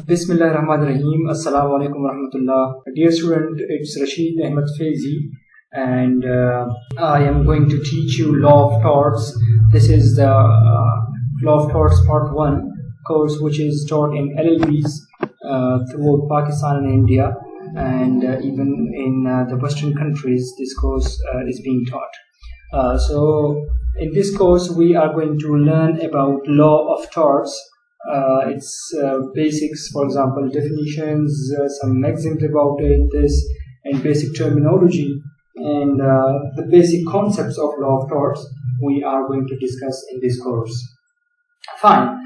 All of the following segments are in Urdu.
Bismillah ar-Rahman ar-Rahim. Assalamu alaikum wa rahmatullah. Dear student, it's Rashid Ahmed Faizi, and I am going to teach you Law of Torts. This is the Law of Torts Part 1 course, which is taught in LLBs throughout Pakistan and India, and even in the Western countries this course is being taught. So in this course we are going to learn about Law of Torts. Its basics, for example, definitions, some maxims about it, and basic terminology, and the basic concepts of Law of Torts we are going to discuss in this course. Fine.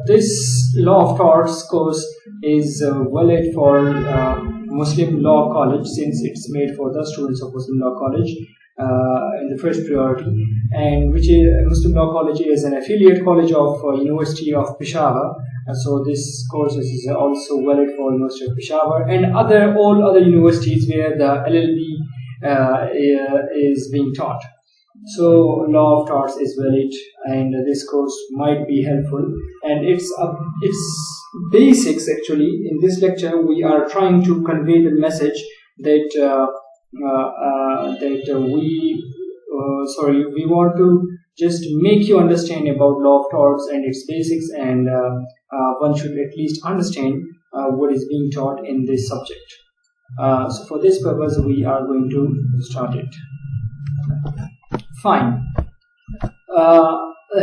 This Law of Torts course is valid for Muslim Law College, since it's made for the students of Muslim Law College in the first priority, and which is Muslim Law College is an affiliate college of University of Peshawar. So this course is also valid for University of Peshawar and all other universities where the LLB is being taught. So Law of Torts is valid, and this course might be helpful, and its basics. Actually, in this lecture we are trying to convey the message that we want to just make you understand about Law of Torts and its basics, and one should at least understand what is being taught in this subject. So for this purpose we are going to start it. Fine.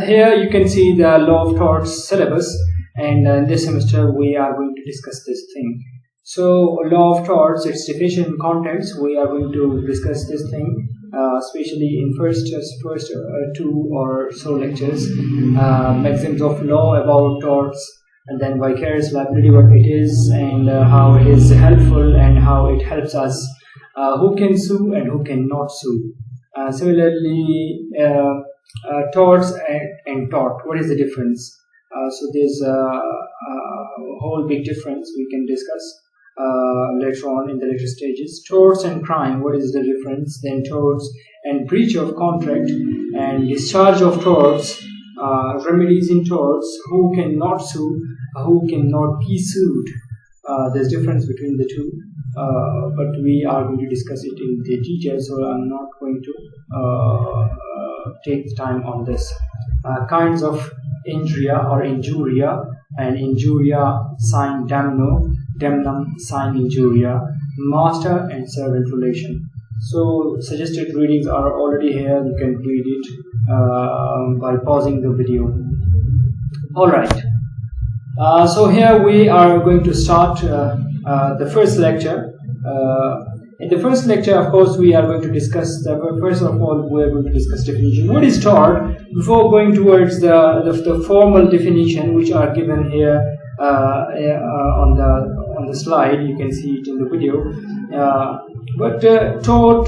Here you can see the Law of Torts syllabus, and in this semester we are going to discuss this thing. So Law of Torts, its definition and contents, we are going to discuss this thing, especially in first two or so lectures. Maxims of law about torts, and then vicarious liability, what it is, and how it is helpful and how it helps us, who can sue and who cannot sue. Similarly, torts and tort, what is the difference? So there's a whole big difference we can discuss later on in the later stages. Torts and crime, what is the difference? Then torts and breach of contract and discharge of torts, remedies in torts, who cannot sue, who cannot be sued. There's difference between the two, but we are going to discuss it in the detail, so I'm not going to take time on this. Kinds of injuria or injuria, and injuria sine damno, damnum sine injuria, master and servant relation. So suggested readings are already here, you can read it by pausing the video. Alright, so here we are going to start the first lecture. In the first lecture, of course, we are going to discuss first of all we are going to discuss definition. What is tort? Before going towards the formal definition, which are given here on the slide, you can see it in the video. But tort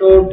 tort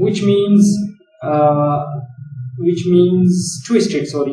which means twisted. Sorry,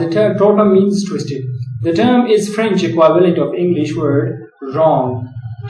The term tortum means twisted. The term is French equivalent of English word wrong.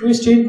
twisted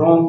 wrong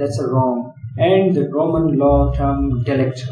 that's a wrong. And the Roman law term delict,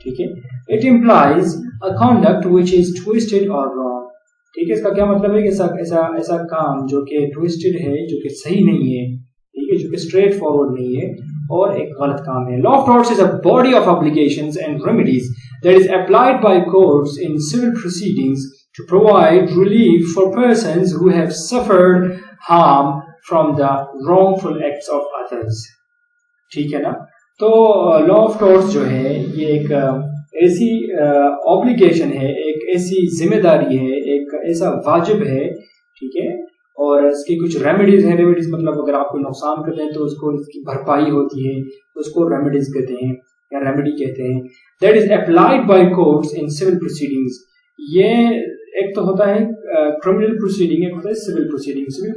ٹھیک ہے. It implies a conduct which is twisted or wrong. ٹھیک ہے, اس کا کیا مطلب ہے کہ ایسا کام جو کہ ٹویسٹڈ ہے, جو کہ صحیح نہیں ہے, ٹھیک ہے, جو کہ اسٹریٹ فارورڈ نہیں ہے اور ایک غلط کام ہے. Law of torts is a body of obligations and remedies that is applied by courts in civil proceedings to provide relief for persons who have suffered harm from the wrongful acts of others. ٹھیک ہے نا. تو لا آف ٹورٹس جو ہے یہ ایک ایسی آبلیگیشن ہے, ایک ایسی ذمہ داری ہے, ایک ایسا واجب ہے, ٹھیک ہے, اور اس کی کچھ ریمیڈیز ہیں. ریمیڈیز مطلب اگر آپ کوئی نقصان کرتے ہیں تو اس کو اس کی بھرپائی ہوتی ہے, تو اس کو ریمیڈیز کہتے ہیں یا ریمیڈی کہتے ہیں. That is applied by courts in civil proceedings. یہ ایک تو ہوتا ہے کرمنل پروسیڈنگ, ایک ہوتا ہے سول پروسیڈنگ. سول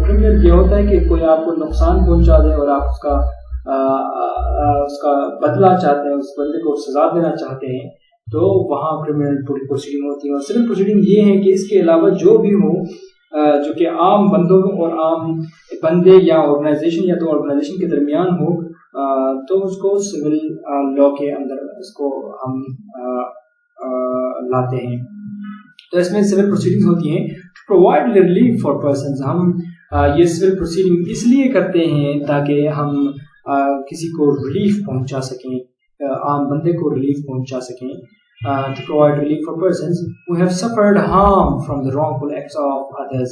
کرمنل یہ ہوتا ہے کہ کوئی آپ کو نقصان پہنچا دے اور آپ اس کا بدلہ چاہتے ہیں, اس بندے کو سزا دینا چاہتے ہیں, تو وہاں کرمنل پروسیڈنگ ہوتی ہے. اور سول پروسیڈنگ یہ ہے کہ اس کے علاوہ جو بھی ہو جو کہ عام بندوں اور عام بندے یا آرگنائزیشن یا دو آرگنائزیشن کے درمیان ہو, تو اس کو سول لا کے اندر اس کو ہم لاتے ہیں. تو اس میں سول پروسیڈنگ ہوتی ہیں to provide relief for persons. ہم یہ سول پروسیڈنگ اس لیے کرتے ہیں تاکہ ہم کسی کو ریلیف پہنچا سکیں, عام بندے کو ریلیف پہنچا سکیں. To provide relief for persons who have suffered harm from the wrongful acts of others.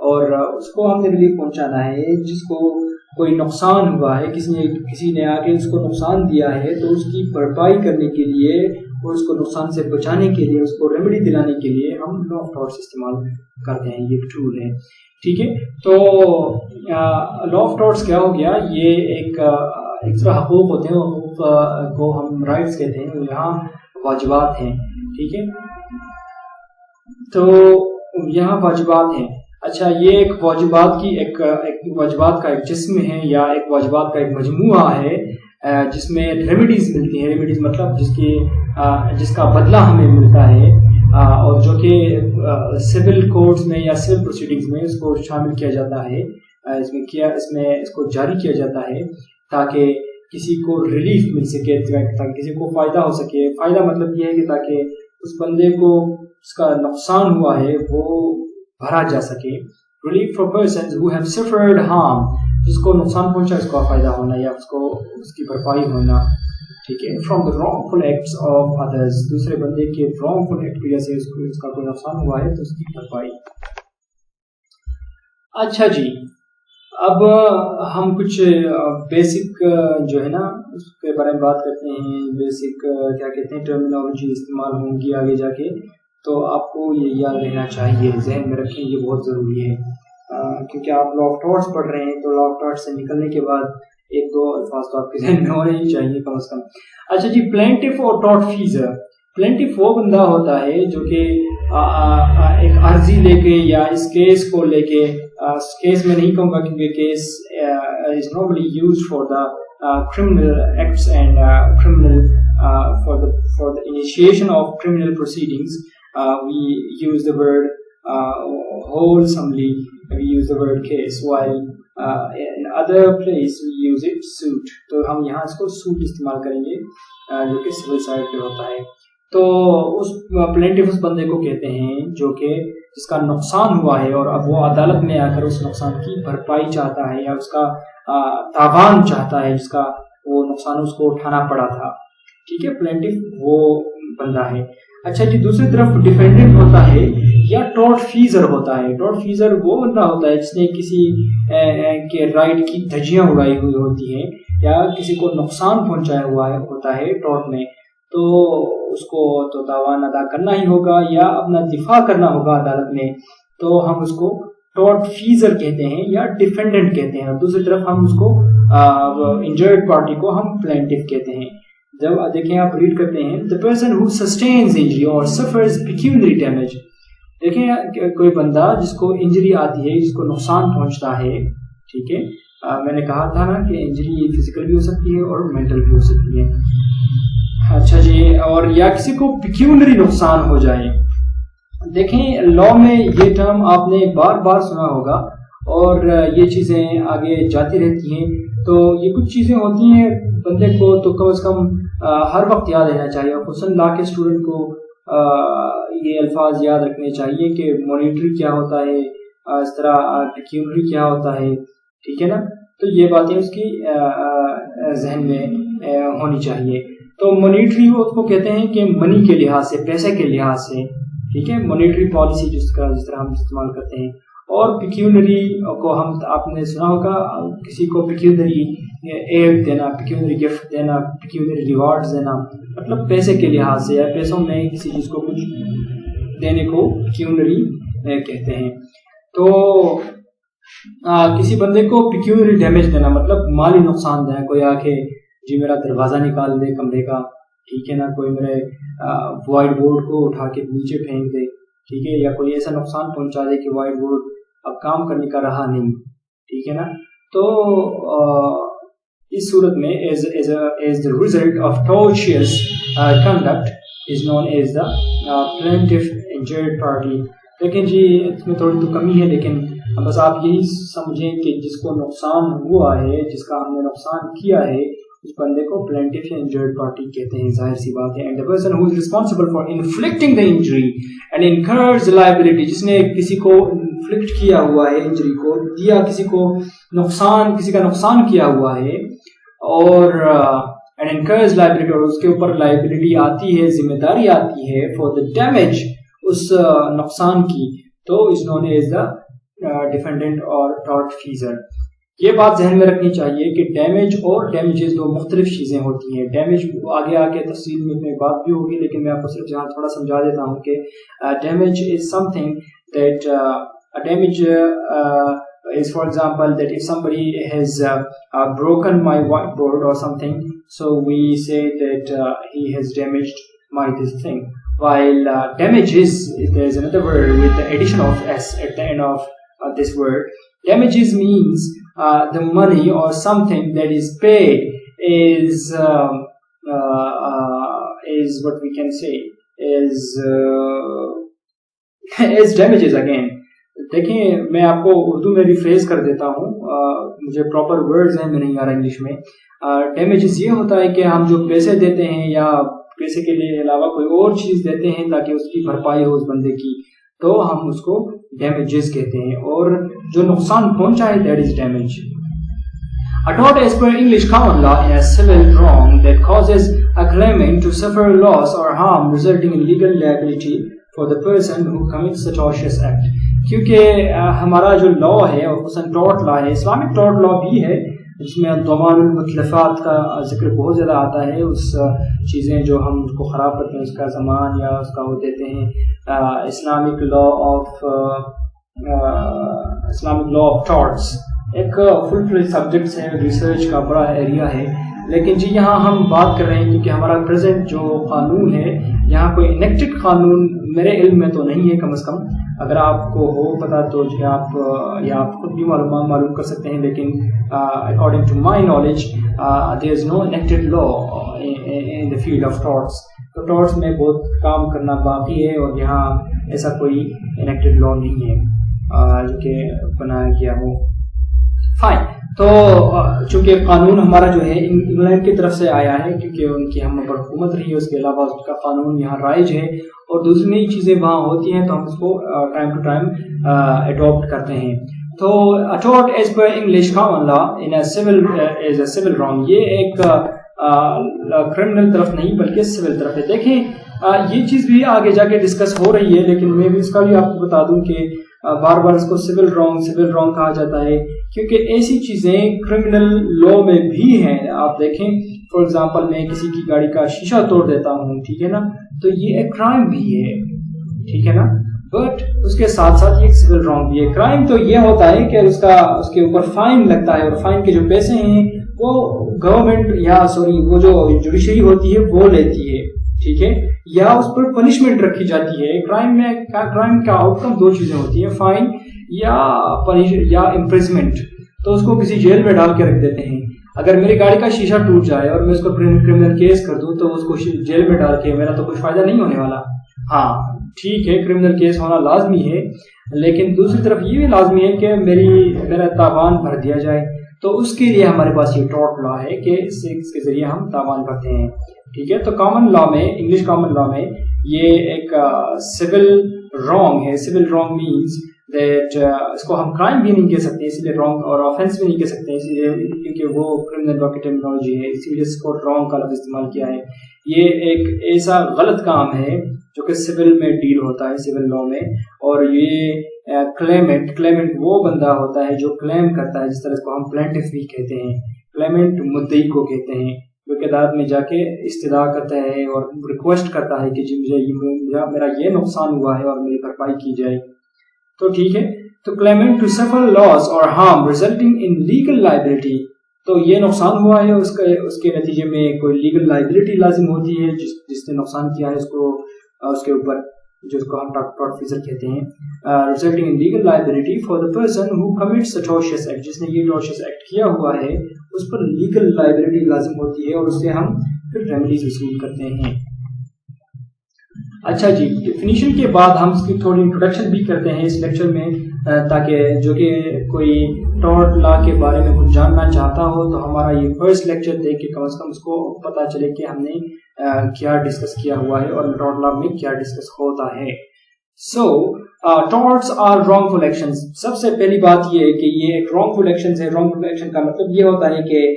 اور اس کو ہم نے ریلیف پہنچانا ہے جس کو کوئی نقصان ہوا ہے, کسی نے آ کے اس کو نقصان دیا ہے, تو اس کی بھرپائی کرنے کے لیے اور اس کو نقصان سے بچانے کے لیے, اس کو ریمیڈی دلانے کے لیے ہم لا آف ٹورٹس استعمال کرتے ہیں. یہ ایک ٹول ہے, ٹھیک ہے. تو لا آف ٹورٹس کیا ہو گیا, یہ ایک طرح حقوق ہوتے ہیں, حقوق کو ہم رائٹس کہتے ہیں, یہاں واجبات ہیں, ٹھیک ہے. تو یہاں واجبات ہیں. اچھا, یہ ایک واجبات کی ایک واجبات کا ایک جسم ہے یا ایک واجبات کا ایک مجموعہ ہے جس میں ریمیڈیز ملتی ہیں. ریمیڈیز مطلب جس کا بدلہ ہمیں ملتا ہے, اور جو کہ سول کورٹس میں یا سول پروسیڈنگز میں اس کو شامل کیا جاتا ہے, اس کو جاری کیا جاتا ہے تاکہ کسی کو ریلیف مل سکے, تاکہ کسی کو فائدہ ہو سکے. فائدہ مطلب یہ ہے کہ تاکہ اس بندے کو اس کا نقصان ہوا ہے وہ بھرا جا سکے. Relief for persons who have suffered harm, جس کو نقصان پہنچا اس کو فائدہ ہونا یا اس کی بھرپائی ہونا, ٹھیک ہے. From the wrongful acts of others, دوسرے بندے کے رانگ فل ایکٹ کی وجہ سے اس کا کوئی نقصان ہوا ہے تو اس کی بھرپائی. اچھا جی, اب ہم کچھ بیسک جو ہے نا اس کے بارے میں بات کرتے ہیں. بیسک کیا کہتے ہیں ٹرمینالوجی استعمال ہوں گی آگے جا کے, تو آپ کو یہ یاد رہنا چاہیے, ذہن میں رکھیں, یہ بہت ضروری ہے کیونکہ آپ لا آف ٹورٹس پڑھ رہے ہیں, تو لا آف ٹورٹس سے نکلنے کے بعد ایک دو الفاظ تو آپ کے ذہن میں ہونے ہی چاہیے کم از کم. اچھا جی, پلینٹف اور ٹورٹ فیزر. پلینٹف وہ بندہ ہوتا ہے جو کہ ایک عرضی لے کے یا اس کیس کو لے کے, کیس میں نہیں کہوں گا کیونکہ case is normally used for the criminal acts and criminal for the initiation of criminal proceedings. We use the word wholesomely, we use the word case, while in other place we use it suit. تو ہم یہاں اس کو suit استعمال کریں گے جو کہ civil side پہ ہوتا ہے. تو اس پلینٹف اس بندے کو کہتے ہیں جو کہ جس کا نقصان ہوا ہے اور اب وہ عدالت میں آ کر اس نقصان کی بھرپائی چاہتا ہے یا اس کا تاوان چاہتا ہے, جس کا وہ نقصان اس کو اٹھانا پڑا تھا, ٹھیک ہے. پلینٹف وہ بندہ ہے. اچھا جی, دوسری طرف ڈیفینڈنٹ ہوتا ہے یا ٹورٹ فیزر ہوتا ہے. ٹورٹ فیزر وہ بندہ ہوتا ہے جس نے کسی کے رائٹ کی دھجیاں اڑائی ہوئی ہوتی ہیں یا کسی کو نقصان پہنچایا ہوا ہوتا ہے ٹورٹ میں, تو اس کو تو تاوان ادا کرنا ہی ہوگا یا اپنا دفاع کرنا ہوگا عدالت میں, تو ہم اس کو ٹورٹ فیزر کہتے ہیں یا ڈیفینڈنٹ کہتے ہیں. اور دوسری طرف ہم اس کو انجرڈ پارٹی کو ہم پلینٹف کہتے ہیں. جب دیکھیں آپ ریڈ کرتے ہیں the person who sustains injury or suffers pecuniary damage. دیکھیں کوئی بندہ جس کو انجری آتی ہے, جس کو نقصان پہنچتا ہے, ٹھیک ہے. میں نے کہا تھا نا کہ انجری فزیکل بھی ہو سکتی ہے اور مینٹل بھی ہو سکتی ہے. اچھا جی, اور یا کسی کو پیکیونری نقصان ہو جائے. دیکھیں لا میں یہ ٹرم آپ نے بار بار سنا ہوگا اور یہ چیزیں آگے جاتی رہتی ہیں. تو یہ کچھ چیزیں ہوتی ہیں بندے کو تو کم از کم ہر وقت یاد رہنا چاہیے. خصوصاً لا کے اسٹوڈنٹ کو یہ الفاظ یاد رکھنے چاہیے کہ مانیٹری کیا ہوتا ہے, اس طرح پیکیونری کیا ہوتا ہے, ٹھیک ہے نا. تو یہ باتیں اس کی ذہن میں ہونی چاہیے. تو مانیٹری وہ اس کو کہتے ہیں کہ منی کے لحاظ سے, پیسے کے لحاظ سے, ٹھیک ہے, مانیٹری پالیسی جس طرح ہم استعمال کرتے ہیں. اور پیکیونری کو آپ نے سنا ہوگا, کسی کو پیکیونری ایڈ دینا, پیکیونری گفٹ دینا, پیکیونری ریوارڈز دینا, مطلب پیسے کے لحاظ سے یا پیسوں میں کسی چیز کو کچھ دینے کو پیکیونری کہتے ہیں. تو کسی بندے کو پیکیونری ڈیمیج دینا مطلب مالی نقصان دینا, کوئی آ کے جی میرا دروازہ نکال دے کمرے کا, ٹھیک ہے نا, کوئی میرے وائٹ بورڈ کو اٹھا کے نیچے پھینک دے, ٹھیک ہے, یا کوئی ایسا نقصان پہنچا دے کہ وائٹ بورڈ اب کام کرنے کا رہا نہیں, ٹھیک ہے نا. تو اس صورت میں as the result of tortious conduct is known as the plaintiff injured party. لیکن جی اس میں تھوڑی تو کمی ہے, لیکن بس آپ یہی سمجھیں کہ جس کو نقصان ہوا ہے, جس کا ہم نے نقصان کیا ہے, اس بندے کو plaintiff یا injured party کہتے ہیں, ظاہر سی بات ہے. And the person who is responsible for inflicting the injury and incurs liability, جس نے کسی کو انفلکٹ کیا ہوا ہے, انجری کو دیا, کسی کو نقصان, کسی کا نقصان کیا ہوا ہے, اور and incurs liability, اور اس کے اوپر liability آتی ہے, ذمہ داری آتی ہے for the damage, اس نقصان کی, تو is known as the defendant اور tortfeasor. یہ بات ذہن میں رکھنی چاہیے کہ ڈیمیج اور ڈیمیجز دو مختلف چیزیں ہوتی ہیں. ڈیمیج آگے آ کے تفصیل میں بات بھی ہوگی, لیکن میں آپ کو صرف یہاں تھوڑا سمجھا دیتا ہوں کہ damage is some thing that damage is, for example, that if somebody has broken my whiteboard or something, so we say that he has damaged my this thing. While damages, there is another word with the addition of s at the end of this word. Damages means the money or something that is paid is what we can say is damages again. دیکھیں میں آپ کو اردو میں ریفریز کر دیتا ہوں, مجھے پراپر ورڈز ہیں میں نہیں آ رہا انگلش میں. ڈیمیجز یہ ہوتا ہے کہ ہم جو پیسے دیتے ہیں یا پیسے کے لیے علاوہ کوئی اور چیز دیتے ہیں تاکہ اس کی بھرپائی ہو اس بندے کی, تو ہم اس کو ڈیمیجز کہتے ہیں. اور جو نقصان پہنچا ہے that is damage. A tort as per English common law is a civil wrong that causes a claimant to suffer loss or harm resulting in legal liability for the person who commits the tortious act. کیونکہ ہمارا جو لا ہے, اور خصوصاً ٹارٹ لا ہے, اسلامک ٹارٹ لا بھی ہے جس میں ضمان المتلفات کا ذکر بہت زیادہ آتا ہے. اس چیزیں جو ہم اس کو خراب کرتے ہیں اس کا ضمان یا اس کا وہ دیتے ہیں. اسلامک لا آف ٹارٹس ایک فل فلیج سبجیکٹس ہے, ریسرچ کا بڑا ایریا ہے. لیکن جی یہاں ہم بات کر رہے ہیں کیونکہ ہمارا پریزنٹ جو قانون ہے, یہاں کوئی انیکٹڈ قانون میرے علم میں تو نہیں ہے, کم از کم اگر آپ کو ہو پتا تو آپ خود بھی معلوم کر سکتے ہیں. لیکن according to my knowledge there is no enacted law in the field of torts. تو ٹارٹس میں بہت کام کرنا باقی ہے, اور یہاں ایسا کوئی انیکٹڈ لا نہیں ہے جو کہ بنایا گیا ہو. فائن. تو چونکہ قانون ہمارا جو ہے انگلینڈ کی طرف سے آیا ہے کیونکہ ان کی ہم پر حکومت رہی ہے, اس کے علاوہ اس کا قانون یہاں رائج ہے, اور دوسری نئی چیزیں وہاں ہوتی ہیں تو ہم اس کو ٹائم ٹو ٹائم اڈاپٹ کرتے ہیں. تو a tort as per English common law in a civil is a civil wrong. یہ ایک کرمنل طرف نہیں بلکہ سول طرف ہے. دیکھیں یہ چیز بھی آگے جا کے ڈسکس ہو رہی ہے, لیکن میں بھی اس کا بھی آپ کو بتا دوں کہ بار بار اس کو سول رانگ کہا جاتا ہے کیونکہ ایسی چیزیں کرمنل لا میں بھی ہیں. آپ دیکھیں فار ایگزامپل میں کسی کی گاڑی کا شیشہ توڑ دیتا ہوں, ٹھیک ہے نا, تو یہ ایک کرائم بھی ہے, ٹھیک ہے نا, بٹ اس کے ساتھ ساتھ یہ ایک سول رانگ بھی ہے. کرائم تو یہ ہوتا ہے کہ اس کے اوپر فائن لگتا ہے, اور فائن کے جو پیسے ہیں وہ گورنمنٹ یا وہ جو جوڈیشری ہوتی ہے وہ لیتی ہے, ٹھیک ہے, یا اس پر پنشمنٹ رکھی جاتی ہے. کرائم کا آؤٹ کم دو چیزیں ہوتی ہیں, فائن یا امپریزمنٹ. تو اس کو کسی جیل میں ڈال کے رکھ دیتے ہیں. اگر میری گاڑی کا شیشہ ٹوٹ جائے اور میں اس کو کرمنل کیس کر دوں تو اس کو جیل میں ڈال کے میرا تو کوئی فائدہ نہیں ہونے والا. ہاں ٹھیک ہے, کرمنل کیس ہونا لازمی ہے, لیکن دوسری طرف یہ بھی لازمی ہے کہ میرا تاوان بھر دیا جائے. تو اس کے لیے ہمارے پاس یہ ٹارٹ لا ہے کہ اس کے ذریعے ہم تاوان کرتے ہیں. ٹھیک ہے, تو کامن لا میں, انگلش کامن لا میں یہ ایک سول رانگ ہے. سول رانگ مینس دیٹ اس کو ہم کرائم بھی نہیں کہہ سکتے, اس لیے رانگ, اور آفینس بھی نہیں کہہ سکتے اس لیے کیونکہ وہ کرمنل لا کی ٹرمینالوجی ہے, اسی وجہ سے اس کو رانگ کا لفظ استعمال کیا ہے. یہ ایک ایسا غلط کام ہے جو کہ سول میں ڈیل ہوتا ہے, سول لا میں. اور یہ کلیمنٹ وہ بندہ ہوتا ہے جو کلیم کرتا ہے, جس طرح اس کو ہم پلینٹف بھی کہتے ہیں. کلیمنٹ مدعی کو کہتے ہیں, جو کہ عدالت میں جا کے استدعا کرتا ہے اور ریکویسٹ کرتا ہے کہ جی مجھے میرا یہ نقصان ہوا ہے اور میری بھرپائی کی جائے. تو ٹھیک ہے, تو کلیمنٹ ٹو سفر لاس اور harm resulting in legal liability, تو یہ نقصان ہوا ہے, اس کے نتیجے میں کوئی لیگل لائبلٹی لازم ہوتی ہے جس نے نقصان کیا ہے اس کے اوپر, جس کو ہم ٹارٹ فیزر کہتے ہیں. Resulting in legal liability for the person who commits a tortious act, جس نے یہ tortious ایکٹ کیا ہوا ہے اس پر لیگل لائبلٹی لازم ہوتی ہے اور اس سے ہم پھر ریمیڈیز وصول کرتے ہیں. اچھا جی, ڈیفینیشن کے بعد ہم اس کی تھوڑی انٹروڈکشن بھی کرتے ہیں اس لیکچر میں, تاکہ جو کہ کوئی ٹارٹ لا کے بارے میں کچھ جاننا چاہتا ہو تو ہمارا یہ فرسٹ لیکچر دیکھ کے کم از کم اس کو پتہ چلے کہ ہم نے کیا ڈسکس کیا ہوا ہے اور ٹارٹ لا میں کیا ڈسکس ہوتا ہے. سو ٹارٹس آر رانگفل ایکشنز. سب سے پہلی بات یہ ہے کہ یہ ایک رانگفل ایکشن ہے. رانگفل ایکشن کا مطلب یہ ہوتا ہے کہ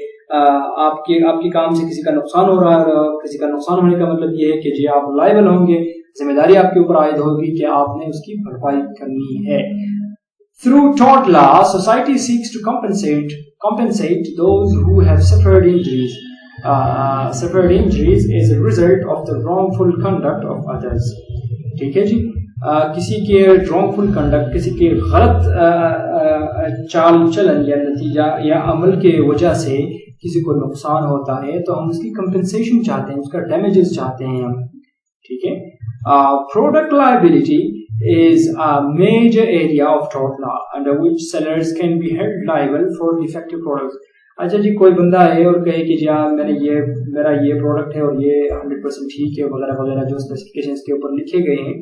آپ کے کام سے کسی کا نقصان ہو رہا ہے, کسی کا نقصان ہونے کا مطلب یہ ہے کہ جی آپ لائبل ہوں گے, ذمہ داری آپ کے اوپر عائد ہوگی کہ آپ نے اس کی بھرپائی کرنی ہے. Through tort law, society seeks to compensate those who have suffered injuries. Suffered injuries as a result of the wrongful conduct of others. ٹھیک ہے جی, کسی کے wrongful conduct, کسی کے غلط چال چلن یا نتیجہ یا عمل کے وجہ سے کسی کو نقصان ہوتا ہے تو ہم اس کی کمپنسیشن چاہتے ہیں, اس کا ڈیمیجز چاہتے ہیں ہم. ٹھیک ہے. Product liability is a major area of tort law under which sellers can be held liable for defective products. اچھا جی, کوئی بندہ ہے اور کہے کہ جی ہاں میرا یہ پروڈکٹ ہے اور یہ 100% ٹھیک ہے وغیرہ وغیرہ, جو اسپیسیفکیشن اس کے اوپر لکھے گئے ہیں,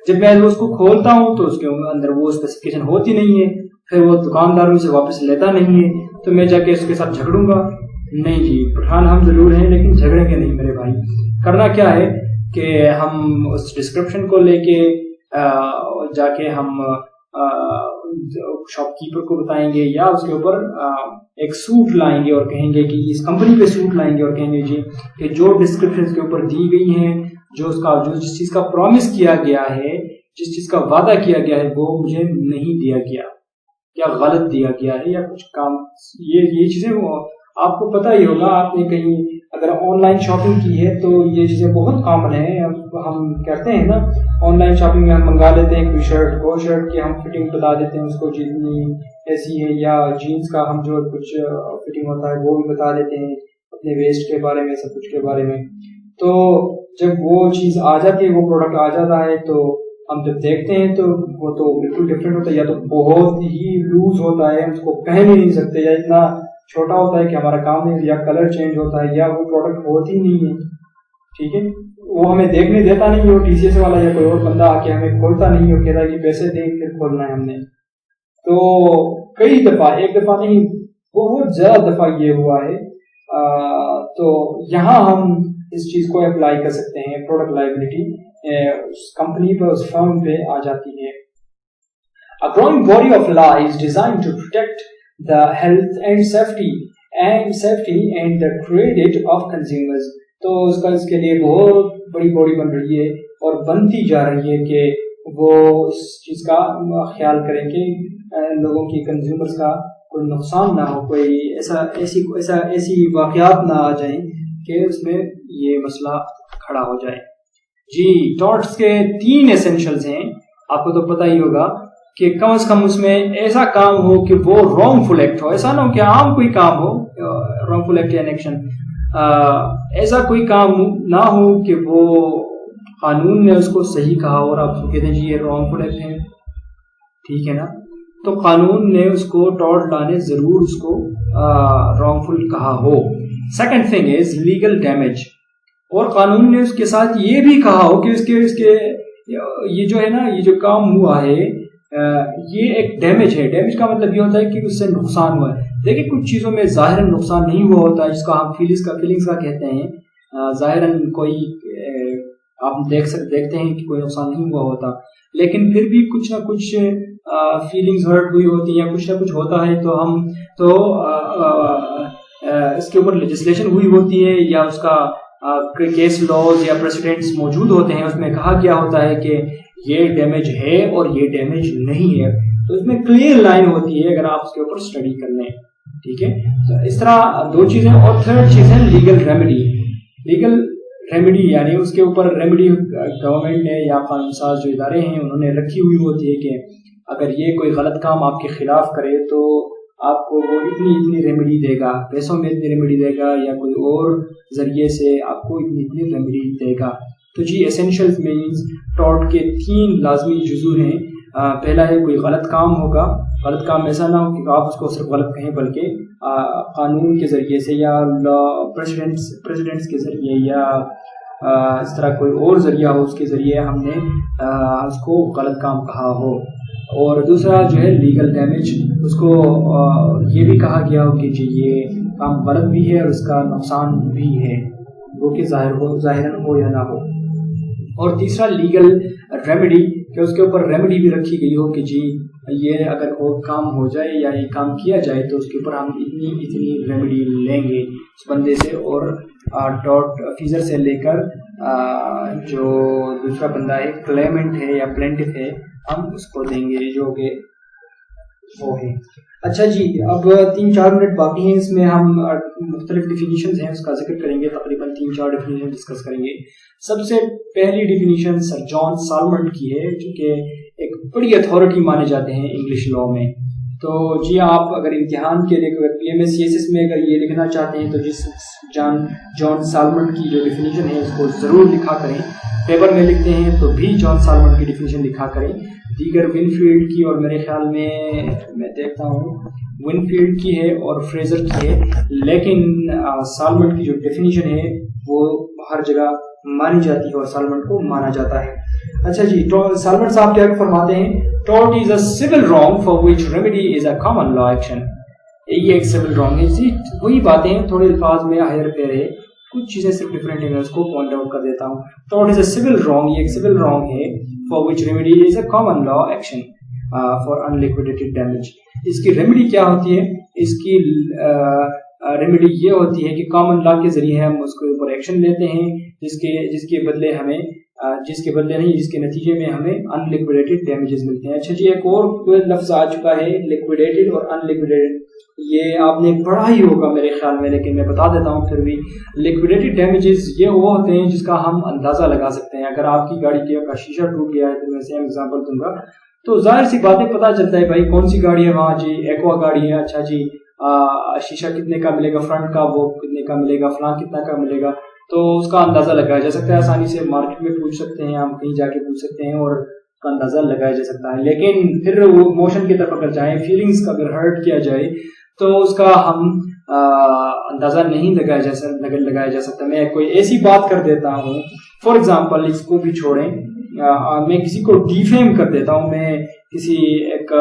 جب میں اس کو کھولتا ہوں تو اس کے اندر وہ اسپیسیفکیشن ہوتی نہیں ہے, پھر وہ دکاندار مجھ سے واپس لیتا نہیں ہے, تو میں جا کے اس کے ساتھ جھگڑوں گا؟ نہیں جی, پٹھان ہم ضرور ہیں لیکن جھگڑیں گے نہیں میرے بھائی. کرنا کیا ہے کہ ہم اس ڈسکرپشن کو لے کے جا کے ہم شاپ کیپر کو بتائیں گے یا اس کے اوپر ایک سوٹ لائیں گے اور کہیں گے کہ اس کمپنی پہ سوٹ لائیں گے اور کہیں گے جی کہ جو ڈسکرپشن کے اوپر دی گئی ہیں, جس چیز کا پرومس کیا گیا ہے, جس چیز کا وعدہ کیا گیا ہے, وہ مجھے نہیں دیا گیا, یا غلط دیا گیا ہے, یا کچھ کام یہ چیزیں آپ کو پتہ ہی ہوگا. آپ نے کہیں اگر آن لائن شاپنگ کی ہے تو یہ چیزیں بہت کامن ہیں. ہم کرتے ہیں نا آن لائن شاپنگ میں, ہم منگا لیتے ہیں کوئی شرٹ, وہ شرٹ کی ہم فٹنگ بتا دیتے ہیں اس کو جتنی ایسی ہے, یا جینس کا ہم جو کچھ فٹنگ ہوتا ہے وہ بھی بتا دیتے ہیں اپنے ویسٹ کے بارے میں, سب کچھ کے بارے میں. تو جب وہ چیز آ جاتی ہے, وہ پروڈکٹ آ جاتا ہے, تو ہم جب دیکھتے ہیں تو وہ تو بالکل ڈفرینٹ ہوتا ہے, یا تو بہت ہی لوز ہوتا ہے, ہم اس کو پہن ہی نہیں سکتے, یا اتنا چھوٹا ہوتا ہے کہ ہمارا کام نہیں, یا کلر چینج ہوتا ہے, یا وہ پروڈکٹ ہوتی نہیں ہے. ٹھیک ہے, وہ ہمیں دیکھنے دیتا نہیں ہے, وہ ٹی سی ایس والا یا کوئی اور بندہ آ کے ہمیں کھولتا نہیں ہے, کہتا ہے کہ پیسے دیں پھر کھولنا ہے ہم نے. تو کئی دفعہ, ایک دفعہ نہیں بہت زیادہ دفعہ یہ ہوا ہے. تو یہاں ہم اس چیز کو اپلائی کر سکتے ہیں, پروڈکٹ لائبلٹی اس کمپنی پہ, اس فرم پہ آ جاتی ہے. A growing body of law is designed to protect the health and safety and the credit of consumers. تو اس کے لیے بہت بڑی باڈی بن رہی ہے اور بنتی جا رہی ہے کہ وہ اس چیز کا خیال کریں کہ لوگوں کی, کنزیومرز کا کوئی نقصان نہ ہو, کوئی ایسی واقعات نہ آ جائیں کہ اس میں یہ مسئلہ کھڑا ہو جائے. جی, ٹارٹس کے 3 ایسینشلز ہیں, آپ کو تو پتہ ہی ہوگا کہ کم از کم اس میں ایسا کام ہو کہ وہ رانگ فل ایکٹ ہو. ایسا نہ ہو کہ عام کوئی کام ہو, رانگ فل ایکٹ یا ایکشن, ایسا کوئی کام نہ ہو کہ وہ قانون نے اس کو صحیح کہا اور آپ کہتے ہیں جی یہ رانگ فل ایکٹ ہے. ٹھیک ہے نا, تو قانون نے اس کو ٹارٹ لانے ضرور اس کو رانگ فل کہا ہو. Second thing is legal damage, اور قانون نے اس کے ساتھ یہ بھی کہا ہو کہ اس کے یہ جو ہے نا, یہ جو کام ہوا ہے یہ ایک ڈیمیج ہے. ڈیمیج کا مطلب یہ ہوتا ہے کہ اس سے نقصان ہوا ہے. دیکھیں کچھ چیزوں میں ظاہراً نقصان نہیں ہوا ہوتا ہے، جس کو ہم فیلنگس کا کہتے ہیں. ظاہراً کوئی آپ دیکھتے ہیں کہ کوئی نقصان نہیں ہوا ہوتا، لیکن پھر بھی کچھ نہ کچھ فیلنگز ہرٹ ہوئی ہوتی ہیں یا کچھ نہ کچھ ہوتا ہے، تو ہم اس کے اوپر لیجسلیشن ہوئی ہوتی ہے یا اس کا کیس لاز یا پریسیڈنٹس موجود ہوتے ہیں. اس میں کہا گیا ہوتا ہے کہ یہ ڈیمیج ہے اور یہ ڈیمیج نہیں ہے، تو اس میں کلیئر لائن ہوتی ہے اگر آپ اس کے اوپر اسٹڈی کر لیں. ٹھیک ہے، تو اس طرح دو چیزیں. اور تھرڈ چیز ہے لیگل ریمیڈی. لیگل ریمیڈی یعنی اس کے اوپر ریمیڈی گورنمنٹ نے یا قانون ساز جو ادارے ہیں انہوں نے رکھی ہوئی ہوتی ہے کہ اگر یہ کوئی غلط کام آپ کے خلاف کرے تو آپ کو وہ اتنی ریمیڈی دے گا، پیسوں میں اتنی ریمیڈی دے گا یا کوئی اور ذریعے سے آپ کو اتنی ریمیڈی دے گا. تو جی ایسینشیل مینز ٹارٹ کے 3 لازمی جزو ہیں. پہلا ہے کوئی غلط کام ہوگا. غلط کام ایسا نہ ہو کہ آپ اس کو صرف غلط کہیں، بلکہ قانون کے ذریعے سے یا پریزیڈنٹس کے ذریعے یا اس طرح کوئی اور ذریعہ ہو، اس کے ذریعے ہم نے اس کو غلط کام کہا ہو. اور دوسرا جو ہے لیگل ڈیمیج، اس کو یہ بھی کہا گیا ہو کہ جی یہ کام غلط بھی ہے اور اس کا نقصان بھی ہے، وہ کہ ظاہراً ہو یا نہ ہو. اور تیسرا لیگل ریمیڈی، کہ اس کے اوپر ریمیڈی بھی رکھی گئی ہو کہ جی یہ اگر وہ کام ہو جائے یا یہ کام کیا جائے تو اس کے اوپر ہم اتنی ریمیڈی لیں گے اس بندے سے، اور ڈاٹ فیزر سے لے کر جو دوسرا بندہ ہے کلیمنٹ ہے یا پلینٹف ہے ہم اس کو دیں گے جو کہ وہ ہے. اچھا جی، اب 3-4 منٹ باقی ہیں، اس میں ہم مختلف ڈیفینیشنز ہیں اس کا ذکر کریں گے. تقریباً 3-4 ڈیفینیشن ڈسکس کریں گے. سب سے پہلی ڈیفینیشن سر جان سالمنٹ کی ہے، جو کہ ایک بڑی اتھارٹی مانے جاتے ہیں انگلش لاء میں. تو جی آپ اگر امتحان کے لیے PMS میں اگر یہ لکھنا چاہتے ہیں تو جس جان سالمنٹ کی جو ڈیفینیشن ہے اس کو ضرور لکھا کریں. پیپر میں لکھتے ہیں تو بھی جان سالمنٹ کی ڈیفینیشن لکھا کریں. دیگر ونفیلڈ کی اور میرے خیال میں دیکھتا ہوں ونفیلڈ کی ہے اور فریزر کی ہے، لیکن سالمنٹ کی جو ڈیفینیشن ہے وہ ہر جگہ مانی جاتی ہے اور سالمنٹ کو مانا جاتا ہے. اچھا جی، سالمنٹ صاحب کیا فرماتے ہیں؟ Tarot is a civil wrong for which remedy is a common law action. یہ ایک سول رانگ ہے جی. وہی باتیں ہیں، تھوڑے الفاظ میں ہائر پیر ہے، کچھ چیزیں صرف ڈفرینٹ ہیں، میں اس کو پوائنٹ آؤٹ کر دیتا ہوں. Tort is a civil wrong, یہ ایک سول رانگ ہے. For which remedy is a common law action for unliquidated damage. اس کی ریمیڈی کیا ہوتی ہے؟ اس کی ریمیڈی یہ ہوتی ہے کہ کامن لا کے ذریعے ہم اس کے اوپر ایکشن لیتے ہیں جس کے بدلے ہمیں جس کے نتیجے میں ہمیں ان لکویڈیٹڈ ڈیمیجز ملتے ہیں. اچھا جی، ایک اور لفظ آ چکا ہے لکویڈیٹڈ اور ان لکویڈیٹڈ. یہ آپ نے پڑھا ہی ہوگا میرے خیال میں، لیکن میں بتا دیتا ہوں پھر بھی. لکویڈیٹڈ ڈیمیجز یہ وہ ہوتے ہیں جس کا ہم اندازہ لگا سکتے ہیں. اگر آپ کی گاڑی کا شیشہ ٹوٹ گیا ہے، تو میں سیم ایگزامپل دوں گا، تو ظاہر سی باتیں پتہ چلتا ہے بھائی کون سی گاڑی ہے وہاں. جی ایکوا گاڑی ہے، اچھا جی شیشہ کتنے کا ملے گا، فرنٹ کا وہ کتنے کا ملے گا، فلاں کتنا کا ملے گا، تو اس کا اندازہ لگایا جا سکتا ہے. آسانی سے مارکیٹ میں پوچھ سکتے ہیں، ہم کہیں جا کے پوچھ سکتے ہیں اور اس کا اندازہ لگایا جا سکتا ہے. لیکن پھر وہ موشن کی طرف اگر جائیں، فیلنگس کا اگر ہرٹ کیا جائے تو اس کا ہم اندازہ نہیں لگایا جا سکتا. میں کوئی ایسی بات کر دیتا ہوں، فار ایگزامپل اس کو بھی چھوڑیں، میں کسی کو ڈیفیم کر دیتا ہوں، میں کسی ایک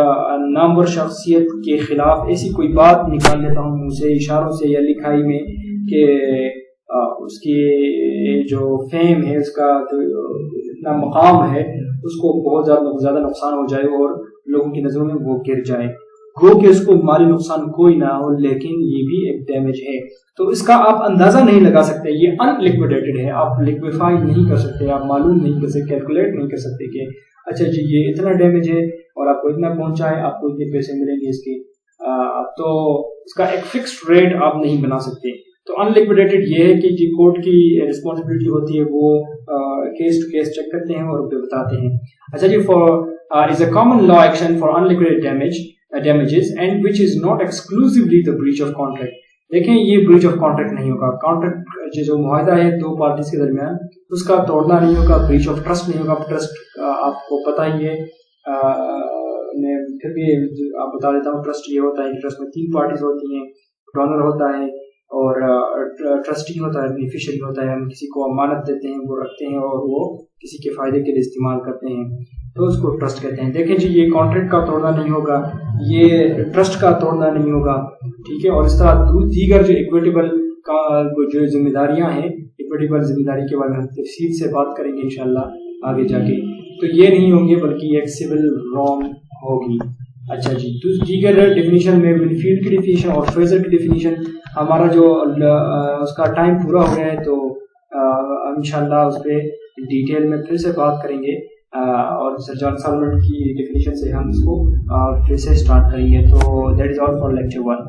نامور شخصیت کے خلاف ایسی کوئی بات نکال لیتا ہوں منہ سے، اشاروں سے یا لکھائی میں، کہ اس کی جو فیم ہے، اس کا جو اتنا مقام ہے، اس کو بہت زیادہ نقصان ہو جائے اور لوگوں کی نظروں میں وہ گر جائے. گو کہ اس کو مالی نقصان کوئی نہ ہو، لیکن یہ بھی ایک ڈیمیج ہے. تو اس کا آپ اندازہ نہیں لگا سکتے. یہ ان لکویڈیٹڈ ہے، آپ لکویفائی نہیں کر سکتے، آپ معلوم نہیں کر سکتے، کیلکولیٹ نہیں کر سکتے کہ اچھا جی یہ اتنا ڈیمیج ہے اور آپ کو اتنا پہنچا ہے، آپ کو اتنے پیسے ملیں گے اس کے. تو اس کا ایک فکسڈ ریٹ آپ نہیں بنا سکتے. تو ان لکویڈیٹڈ یہ ہے کہ جی کورٹ کی رسپانسبلٹی ہوتی ہے، وہ کیس ٹو کیس چیک کرتے ہیں اور بتاتے ہیں. اچھا جی، for is a common law action for unliquidated damages and which is not exclusively the breach of contract. دیکھیں یہ breach of contract نہیں ہوگا. کانٹریکٹ جو معاہدہ ہے دو پارٹیز کے درمیان، اس کا توڑنا نہیں ہوگا. breach of trust نہیں ہوگا. ٹرسٹ آپ کو پتہ ہی ہے، میں پھر بھی آپ بتا دیتا ہوں. ٹرسٹ یہ ہوتا ہے کہ ٹرسٹ میں 3 پارٹیز ہوتی ہیں، ڈونر ہوتا ہے اور ٹرسٹی ہوتا ہے، بینیفیشری ہوتا ہے. ہم کسی کو امانت دیتے ہیں، وہ رکھتے ہیں اور وہ کسی کے فائدے کے لیے استعمال کرتے ہیں. تو اس کو ٹرسٹ کہتے ہیں. دیکھیں جی یہ کانٹریکٹ کا توڑنا نہیں ہوگا, یہ ٹرسٹ کا توڑنا نہیں ہوگا, ٹھیک ہے. اور اس طرح دیگر جو ایکویٹیبل جو ذمہ داریاں ہیں, ایکویٹیبل ذمہ داری کے بارے میں ہم تفصیل سے بات کریں گے انشاءاللہ آگے جا کے. تو یہ نہیں ہوں گے بلکہ ایک سول رانگ ہوگی. اچھا جی, تو دیگر ڈیفینیشن میں فیلڈ کی ڈیفینیشن اور فیزر کی ڈیفینیشن, ہمارا جو اس کا ٹائم پورا ہو گیا ہے تو انشاءاللہ اس پہ ڈیٹیل میں پھر سے بات کریں گے, اور سر جان سالمن کی ڈیفینیشن سے ہم اس کو پھر سے اسٹارٹ کریں گے. تو that is all for lecture 1.